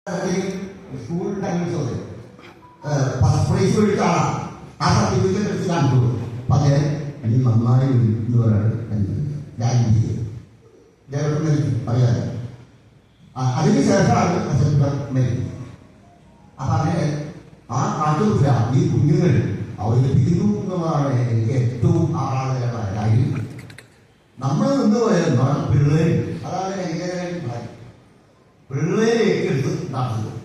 School times first prize മേടിച്ചാണ് ആ certificate എടുത്ത് കാണിച്ചു. പക്ഷേ നീ നന്നായി എന്ന് പറയുന്നത് ഗ്യാരണ്ടി ചെയ്യും മരിക്കും അറിയാതെ. അതിന് ശേഷമാണ് അച്ഛൻ മരിക്കും. അപ്പം അങ്ങനെ ആ കാട്ടുകുട്ടിയ ഈ കുഞ്ഞുങ്ങൾ അവതരിപ്പിക്കുന്നു എന്നുള്ളതാണ് എനിക്ക് ഏറ്റവും ആഹ്ലാദകരമായ കാര്യം. നമ്മൾ നിന്ന് പോയത് പിള്ളേർ, അതാണ് എനിക്ക് പിള്ളേരെ ഏറ്റെടുത്ത് നടത്തുന്നത്.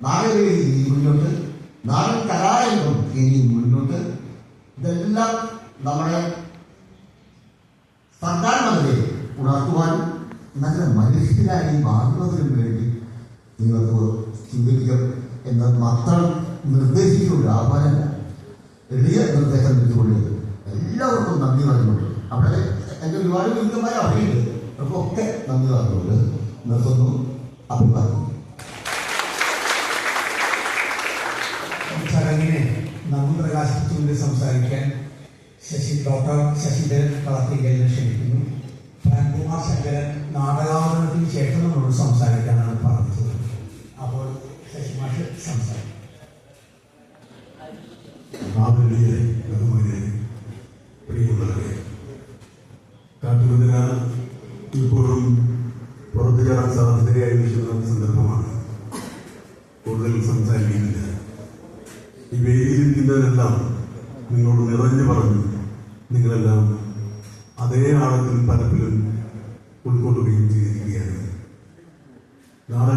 നാളെ ഇനി മുന്നോട്ട്, നാടൻ കലാരംഗം ഇനി മുന്നോട്ട്. ഇതെല്ലാം നമ്മുടെ സർക്കാർ മന്ത്രിയെ ഉണർത്തുവാനും നല്ല മനുഷ്യരായി മാറുന്നതിനും വേണ്ടി നിങ്ങൾക്ക് ചിന്തിക്കും എന്ന് മാത്രം നിർദ്ദേശിച്ചുകൊണ്ട് ആഹ്വാനമല്ല, എളിയ നിർദ്ദേശം വെച്ചുകൊണ്ട് എല്ലാവർക്കും നന്ദി പറഞ്ഞുകൊണ്ട് അവിടെ എൻ്റെ ഒരുപാട് വിരുദ്ധമായ അവധിയുണ്ട്. അവർക്കൊക്കെ നന്ദി പറഞ്ഞുകൊണ്ട് നിർത്തുന്നു. അഭിവാദ്യം. ചടങ്ങിനെ നന്ദി പ്രകാശിച്ചുകൊണ്ട് സംസാരിക്കാൻ ഡോക്ടർ ശശിധരൻ കളത്തിങ്കലിനെ ക്ഷണിക്കുന്നു. പ്രേംകുമാർ ശങ്കരൻ നാടകാവതരണത്തിന് ശേഷം നമ്മളോട് സംസാരിക്കാനാണ് പറഞ്ഞത്. അപ്പോൾ ശശിമാഷ് സംസാരിക്കും. പ്രിയമുള്ളവരെ, കാട്ടുകുതിര ഇപ്പോഴും പുറത്തു കയറാൻ സാധ്യതയായി വീശുന്ന സന്ദർഭമാണ്. കൂടുതൽ സംസാരിക്കുന്നില്ല. ഈ വേദിയിലിരിക്കുന്നതെല്ലാം നിങ്ങളോട് നിറഞ്ഞു പറഞ്ഞു. നിങ്ങളെല്ലാം അതേ ആഴത്തിൽ പരപ്പിലും ഉൾക്കൊള്ളുകയും ചെയ്തിരിക്കുകയാണ്. നാളെ